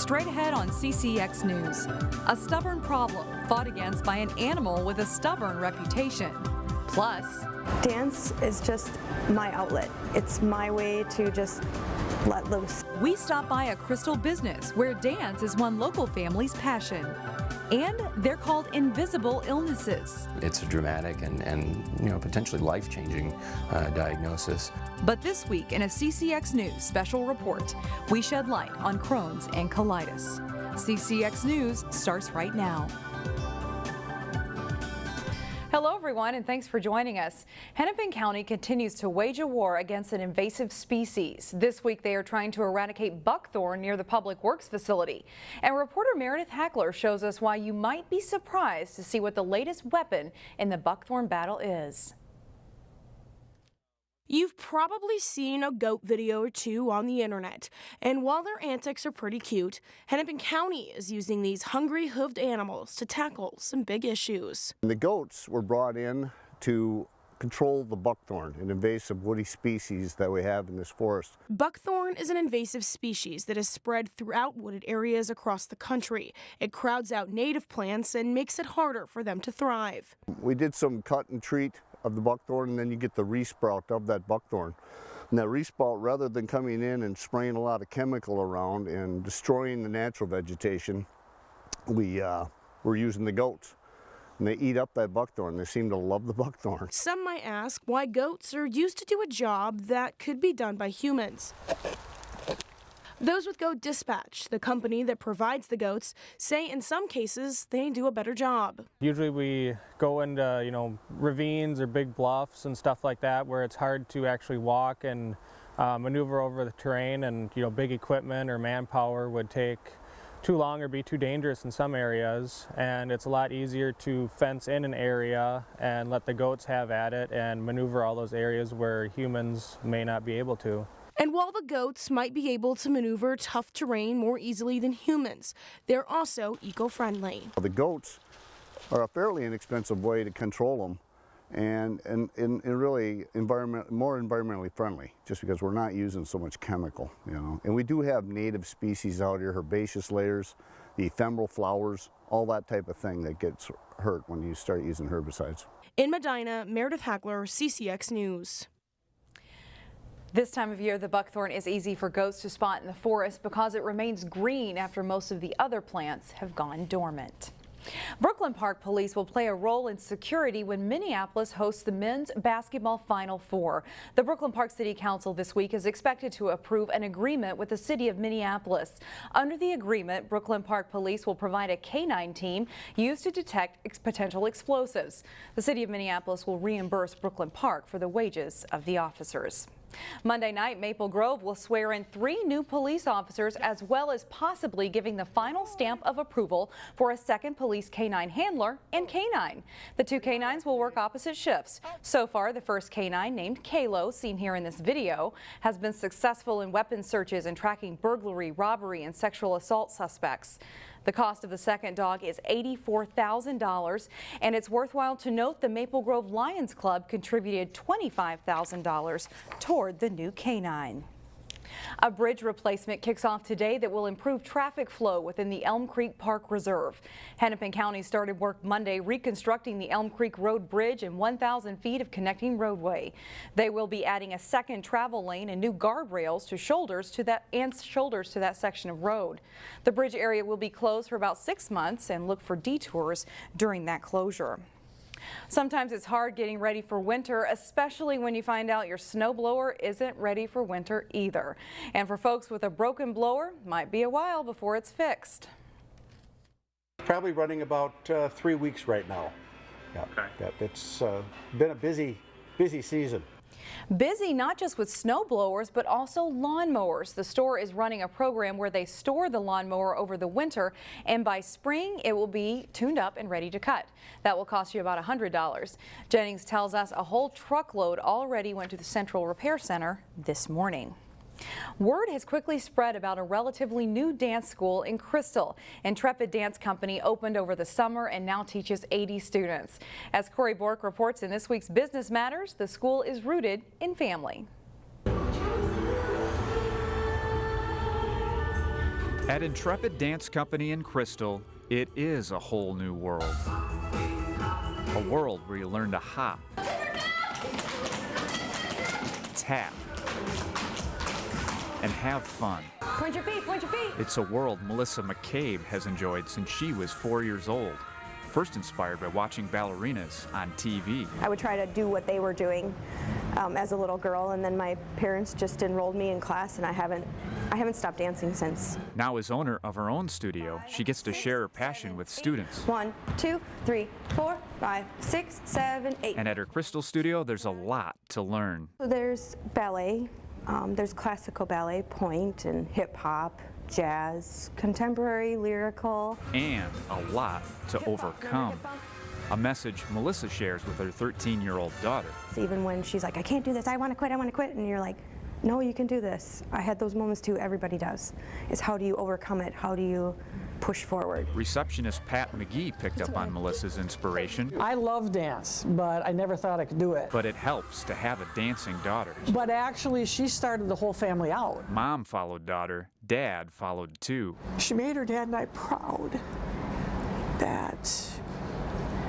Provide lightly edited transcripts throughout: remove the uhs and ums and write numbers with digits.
straight ahead on CCX News. A stubborn problem fought against by an animal with a stubborn reputation. Plus, dance is just my outlet. It's my way to just let loose. We stop by a Crystal business where dance is one local family's passion. And they're called invisible illnesses. It's a dramatic and potentially life-changing diagnosis. But this week in a CCX News special report, we shed light on Crohn's and colitis. CCX News starts right now. Hello everyone, and thanks for joining us. Hennepin County continues to wage a war against an invasive species. This week they are trying to eradicate buckthorn near the Public Works facility. And reporter Meredith Hackler shows us why you might be surprised to see what the latest weapon in the buckthorn battle is. You've probably seen a goat video or two on the internet, and while their antics are pretty cute, Hennepin County is using these hungry hoofed animals to tackle some big issues. The goats were brought in to control the buckthorn, an invasive woody species that we have in this forest. Buckthorn is an invasive species that is spread throughout wooded areas across the country. It crowds out native plants and makes it harder for them to thrive. We did some cut and treat of the buckthorn, and then you get the resprout of that buckthorn. And that resprout, rather than coming in and spraying a lot of chemical around and destroying the natural vegetation, we're using the goats. And they eat up that buckthorn. They seem to love the buckthorn. Some might ask why goats are used to do a job that could be done by humans. Those with Goat Dispatch, the company that provides the goats, say in some cases they do a better job. Usually we go into ravines or big bluffs and stuff like that where it's hard to actually walk and maneuver over the terrain, and big equipment or manpower would take too long or be too dangerous in some areas, and it's a lot easier to fence in an area and let the goats have at it and maneuver all those areas where humans may not be able to. And while the goats might be able to maneuver tough terrain more easily than humans, they're also eco-friendly. The goats are a fairly inexpensive way to control them, and really more environmentally friendly, just because we're not using so much chemical, And we do have native species out here, herbaceous layers, the ephemeral flowers, all that type of thing that gets hurt when you start using herbicides. In Medina, Meredith Hackler, CCX News. This time of year, the buckthorn is easy for goats to spot in the forest because it remains green after most of the other plants have gone dormant. Brooklyn Park Police will play a role in security when Minneapolis hosts the men's basketball Final Four. The Brooklyn Park City Council this week is expected to approve an agreement with the city of Minneapolis. Under the agreement, Brooklyn Park Police will provide a K-9 team used to detect potential explosives. The city of Minneapolis will reimburse Brooklyn Park for the wages of the officers. Monday night, Maple Grove will swear in 3 new police officers, as well as possibly giving the final stamp of approval for a second police K-9 handler and K-9. The 2 K-9s will work opposite shifts. So far, the first K-9, named Kalo, seen here in this video, has been successful in weapons searches and tracking burglary, robbery, and sexual assault suspects. The cost of the second dog is $84,000, and it's worthwhile to note the Maple Grove Lions Club contributed $25,000 toward the new K-9. A bridge replacement kicks off today that will improve traffic flow within the Elm Creek Park Reserve. Hennepin County started work Monday reconstructing the Elm Creek Road Bridge and 1,000 feet of connecting roadway. They will be adding a second travel lane and new guardrails to shoulders to that section of road. The bridge area will be closed for about 6 months, and look for detours during that closure. Sometimes it's hard getting ready for winter, especially when you find out your snowblower isn't ready for winter either. And for folks with a broken blower, might be a while before it's fixed. Probably running about 3 weeks right now. Yeah, okay. It's been a busy season. Busy not just with snowblowers, but also lawnmowers. The store is running a program where they store the lawnmower over the winter, and by spring it will be tuned up and ready to cut. That will cost you about $100. Jennings tells us a whole truckload already went to the Central Repair Center this morning. Word has quickly spread about a relatively new dance school in Crystal. Intrepid Dance Company opened over the summer and now teaches 80 students. As Corey Bork reports in this week's Business Matters, the school is rooted in family. At Intrepid Dance Company in Crystal, it is a whole new world. A world where you learn to hop, tap, and have fun. Point your feet, point your feet. It's a world Melissa McCabe has enjoyed since she was 4 years old. First inspired by watching ballerinas on TV. I would try to do what they were doing as a little girl, and then my parents just enrolled me in class, and I haven't stopped dancing since. Now as owner of her own studio, she gets to share her passion with students. 1, 2, 3, 4, 5, 6, 7, 8. And at her Crystal studio, there's a lot to learn. There's ballet, there's classical ballet, point, and hip hop, jazz, contemporary, lyrical. And a lot to overcome. A message Melissa shares with her 13-year-old daughter. Even when she's like, I can't do this, I want to quit, and you're like, no, you can do this. I had those moments too, everybody does. It's how do you overcome it? How do you push forward? Receptionist Pat McGee picked up on Melissa's inspiration. I love dance, but I never thought I could do it. But it helps to have a dancing daughter. But actually, she started the whole family out. Mom followed daughter, Dad followed too. She made her dad and I proud that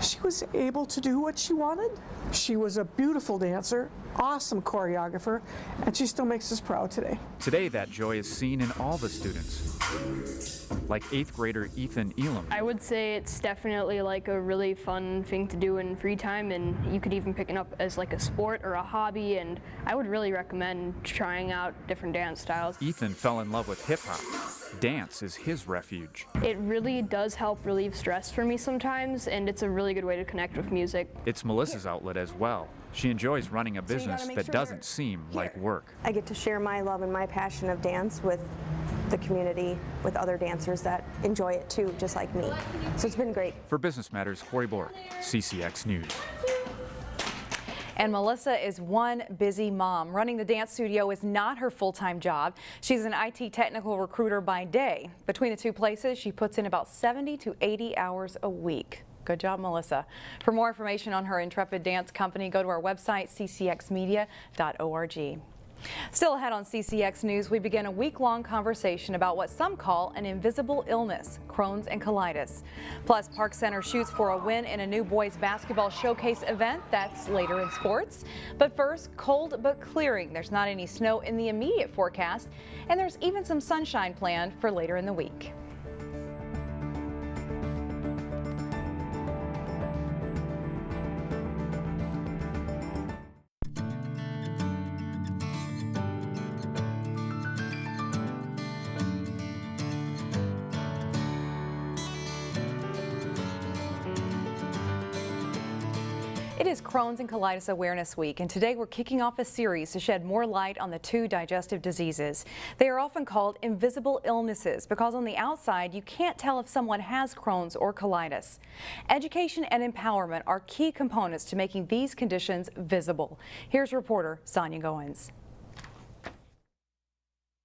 she was able to do what she wanted. She was a beautiful dancer, awesome choreographer, and she still makes us proud today. Today, that joy is seen in all the students. Like 8th grader Ethan Elam. I would say it's definitely like a really fun thing to do in free time, and you could even pick it up as like a sport or a hobby, and I would really recommend trying out different dance styles. Ethan fell in love with hip hop. Dance is his refuge. It really does help relieve stress for me sometimes, and it's a really good way to connect with music. It's Melissa's outlet as well. She enjoys running a business that doesn't seem like work. I get to share my love and my passion of dance with the community, with other dancers that enjoy it too, just like me. So it's been great. For Business Matters, Corey Bork, CCX News. And Melissa is one busy mom. Running the dance studio is not her full-time job. She's an IT technical recruiter by day. Between the two places, she puts in about 70 to 80 hours a week. Good job, Melissa. For more information on her Intrepid Dance Company, go to our website, ccxmedia.org. Still ahead on CCX News, we begin a week-long conversation about what some call an invisible illness, Crohn's and colitis. Plus, Park Center shoots for a win in a new boys basketball showcase event. That's later in sports. But first, cold but clearing. There's not any snow in the immediate forecast, and there's even some sunshine planned for later in the week. It is Crohn's and Colitis Awareness Week, and today we're kicking off a series to shed more light on the two digestive diseases. They are often called invisible illnesses because on the outside you can't tell if someone has Crohn's or colitis. Education and empowerment are key components to making these conditions visible. Here's reporter Sonia Goins.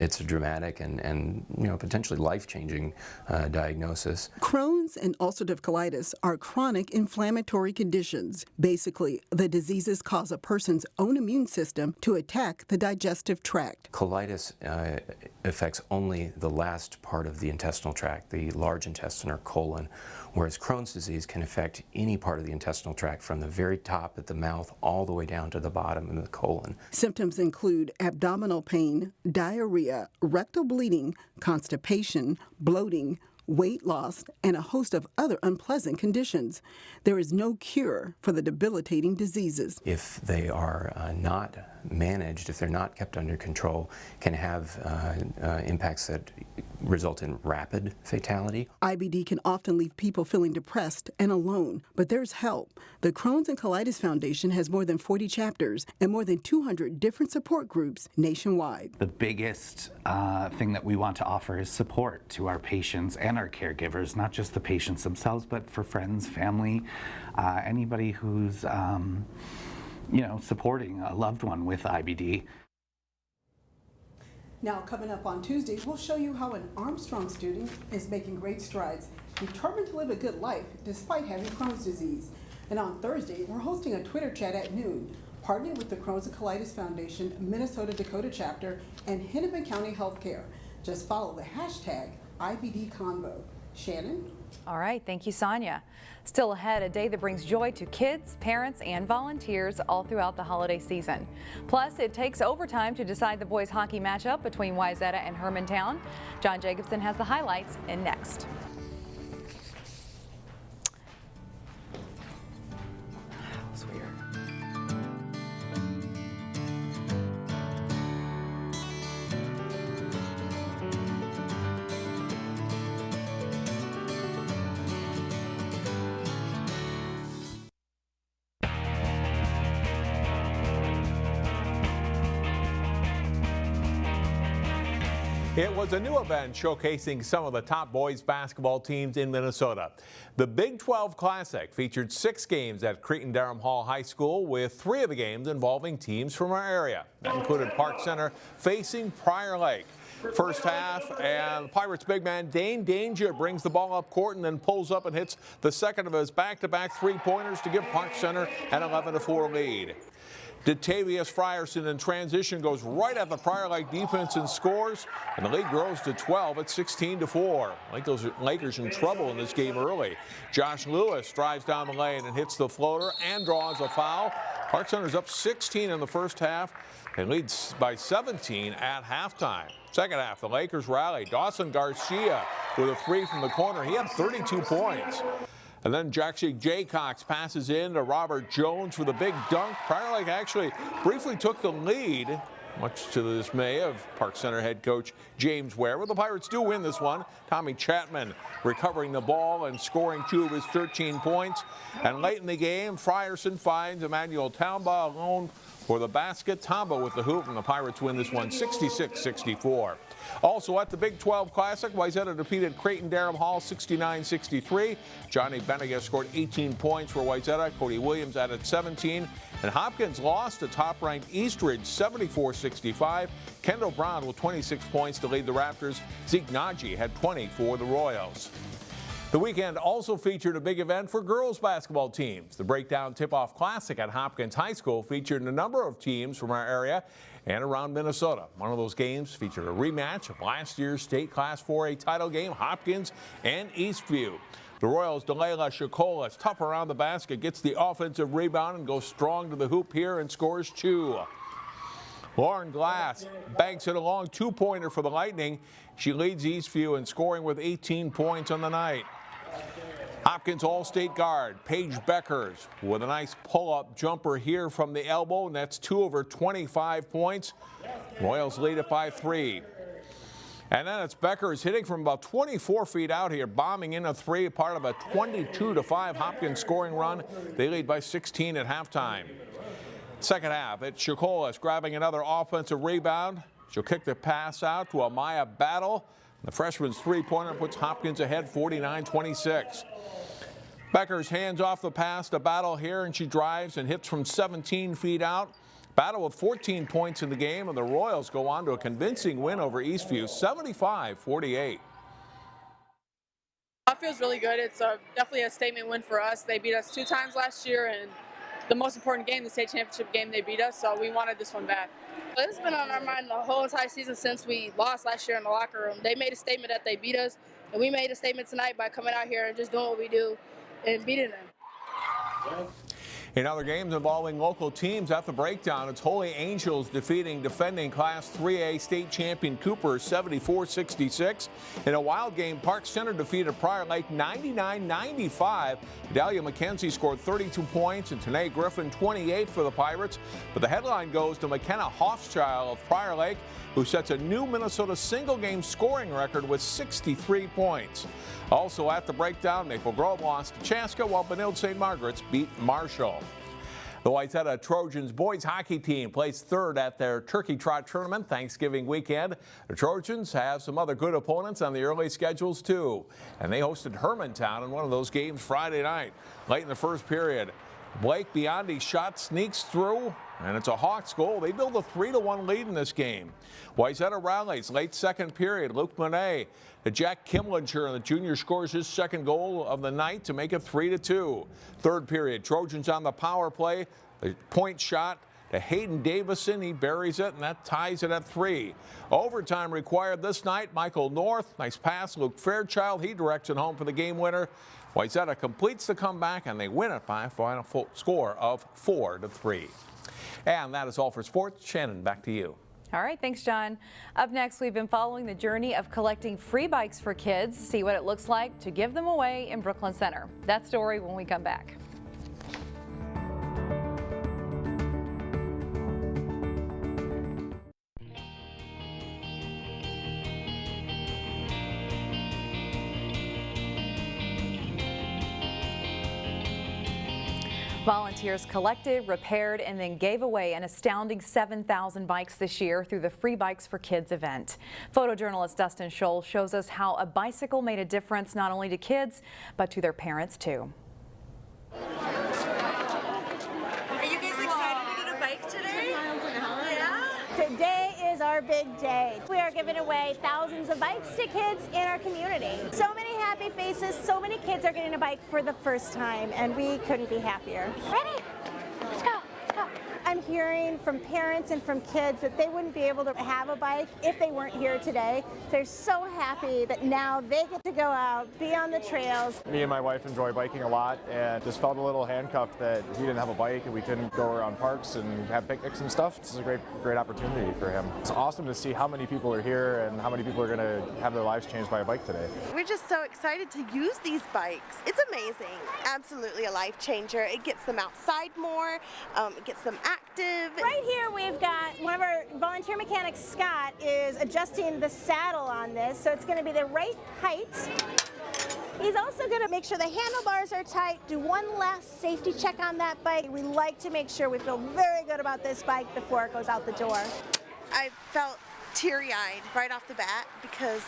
It's a dramatic and potentially life-changing diagnosis. Crohn's and ulcerative colitis are chronic inflammatory conditions. Basically, the diseases cause a person's own immune system to attack the digestive tract. Colitis affects only the last part of the intestinal tract, the large intestine or colon, whereas Crohn's disease can affect any part of the intestinal tract from the very top at the mouth all the way down to the bottom in the colon. Symptoms include abdominal pain, diarrhea, rectal bleeding, constipation, bloating, weight loss, and a host of other unpleasant conditions. There is no cure for the debilitating diseases. If they are not managed, if they're not kept under control, can have impacts that result in rapid fatality. IBD can often leave people feeling depressed and alone, but there's help. The Crohn's and Colitis Foundation has more than 40 chapters and more than 200 different support groups nationwide. The biggest thing that we want to offer is support to our patients and our caregivers, not just the patients themselves, but for friends, family, anybody who's supporting a loved one with IBD. Now, coming up on Tuesday, we'll show you how an Armstrong student is making great strides, determined to live a good life despite having Crohn's disease. And on Thursday, we're hosting a Twitter chat at noon, partnering with the Crohn's and Colitis Foundation, Minnesota Dakota chapter, and Hennepin County Healthcare. Just follow the hashtag IBD Convo. Shannon? All right, thank you, Sonia. Still ahead, a day that brings joy to kids, parents, and volunteers all throughout the holiday season. Plus, it takes overtime to decide the boys hockey matchup between Wayzata and Hermantown. John Jacobson has the highlights in next. That's weird. It was a new event showcasing some of the top boys basketball teams in Minnesota. The Big 12 Classic featured 6 games at Cretin-Derham Hall High School, with 3 of the games involving teams from our area. That included Park Center facing Prior Lake. First half, and the Pirates big man Dane Danger brings the ball up court and then pulls up and hits the second of his back-to-back three-pointers to give Park Center an 11-4 lead. Datavius Frierson in transition goes right at the Prior Lake defense and scores, and the lead grows to 12 at 16-4. I think those Lakers in trouble in this game early. Josh Lewis drives down the lane and hits the floater and draws a foul. Park Center's up 16 in the first half and leads by 17 at halftime. Second half, the Lakers rally. Dawson Garcia with a 3 from the corner. He had 32 points. And then Jackson Jaycox passes in to Robert Jones for the big dunk. Prior Lake actually briefly took the lead, much to the dismay of Park Center head coach James Ware. But the Pirates do win this one. Tommy Chapman recovering the ball and scoring 2 of his 13 points. And late in the game, Frierson finds Emmanuel Tamba alone for the basket. Tamba with the hoop, and the Pirates win this one 66-64. Also at the Big 12 Classic, Wayzata defeated Cretin-Derham Hall 69-63. Johnny Benegas scored 18 points for Wayzata. Cody Williams added 17. And Hopkins lost to top-ranked Eastridge 74-65. Kendall Brown with 26 points to lead the Raptors. Zeke Naji had 20 for the Royals. The weekend also featured a big event for girls basketball teams. The Breakdown Tip-Off Classic at Hopkins High School featured a number of teams from our area and around Minnesota. One of those games featured a rematch of last year's state Class 4A title game, Hopkins and Eastview. The Royals' Delayla Shakola is tough around the basket, gets the offensive rebound and goes strong to the hoop here and scores 2. Lauren Glass banks it a long 2-pointer for the Lightning. She leads Eastview in scoring with 18 points on the night. Hopkins All-State guard Paige Beckers with a nice pull-up jumper here from the elbow, and that's 2 of her 25 points. Royals lead it by 3. And then it's Beckers hitting from about 24 feet out here, bombing in a 3, part of a 22-5 Hopkins scoring run. They lead by 16 at halftime. Second half, it's Shakolas grabbing another offensive rebound. She'll kick the pass out to Amaya Battle. The freshman's 3-pointer puts Hopkins ahead 49-26. Beckers hands off the pass to Battle here, and she drives and hits from 17 feet out. Battle with 14 points in the game, and the Royals go on to a convincing win over Eastview, 75-48. It feels really good. It's definitely a statement win for us. They beat us 2 times last year, and the most important game, the state championship game, they beat us, so we wanted this one back. It's been on our mind the whole entire season since we lost last year in the locker room. They made a statement that they beat us, and we made a statement tonight by coming out here and just doing what we do and beating them. In other games involving local teams at the Breakdown, it's Holy Angels defeating defending Class 3A state champion Cooper 74-66. In a wild game, Park Center defeated Prior Lake 99-95. Delia McKenzie scored 32 points and Tanae Griffin 28 for the Pirates. But the headline goes to McKenna Hoffschild of Prior Lake, who sets a new Minnesota single-game scoring record with 63 points. Also at the Breakdown, Maple Grove lost to Chaska, while Benilde St. Margaret's beat Marshall. The Wayzata Trojans boys hockey team placed 3rd at their Turkey Trot tournament Thanksgiving weekend. The Trojans have some other good opponents on the early schedules too, and they hosted Hermantown in one of those games Friday night. Late in the first period, Blake Biondi's shot sneaks through, and it's a Hawks goal. They build a 3-1 lead in this game. Wayzata rallies late second period. Luke Monet to Jack Kimlinger, and the junior scores his second goal of the night to make it 3-2. Third period, Trojans on the power play. The point shot to Hayden Davison. He buries it, and that ties it at 3. Overtime required this night. Michael North, nice pass. Luke Fairchild, he directs it home for the game winner. Wayzata completes the comeback, and they win it by a final score of 4-3. And that is all for sports. Shannon, back to you. All right, thanks, John. Up next, we've been following the journey of collecting free bikes for kids, see what it looks like to give them away in Brooklyn Center. That story when we come back. Volunteers collected, repaired, and then gave away an astounding 7,000 bikes this year through the Free Bikes for Kids event. Photojournalist Dustin Scholl shows us how a bicycle made a difference not only to kids, but to their parents too. Are you guys excited to get a bike today? Yeah? Today is our big day. We are giving away thousands of bikes to kids in our community. So many happy faces, so many kids are getting a bike for the first time, and we couldn't be happier. Ready? Let's go. I'm hearing from parents and from kids that they wouldn't be able to have a bike if they weren't here today. They're so happy that now they get to go out, be on the trails. Me and my wife enjoy biking a lot, and just felt a little handcuffed that he didn't have a bike and we couldn't go around parks and have picnics and stuff. This is a great opportunity for him. It's awesome to see how many people are here and how many people are going to have their lives changed by a bike today. We're just so excited to use these bikes. It's amazing. Absolutely a life changer. It gets them outside more, it gets them active. Right here we've got one of our volunteer mechanics, Scott, is adjusting the saddle on this, so it's going to be the right height. He's also going to make sure the handlebars are tight, do one last safety check on that bike. We like to make sure we feel very good about this bike before it goes out the door. I felt teary-eyed right off the bat because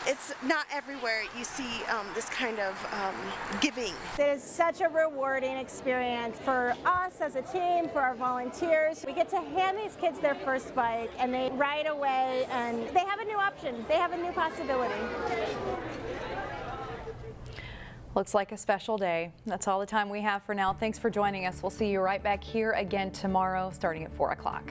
it's not everywhere you see this kind of giving. It is such a rewarding experience for us as a team, for our volunteers. We get to hand these kids their first bike and they ride away and they have a new option. They have a new possibility. Looks like a special day. That's all the time we have for now. Thanks for joining us. We'll see you right back here again tomorrow starting at 4 o'clock.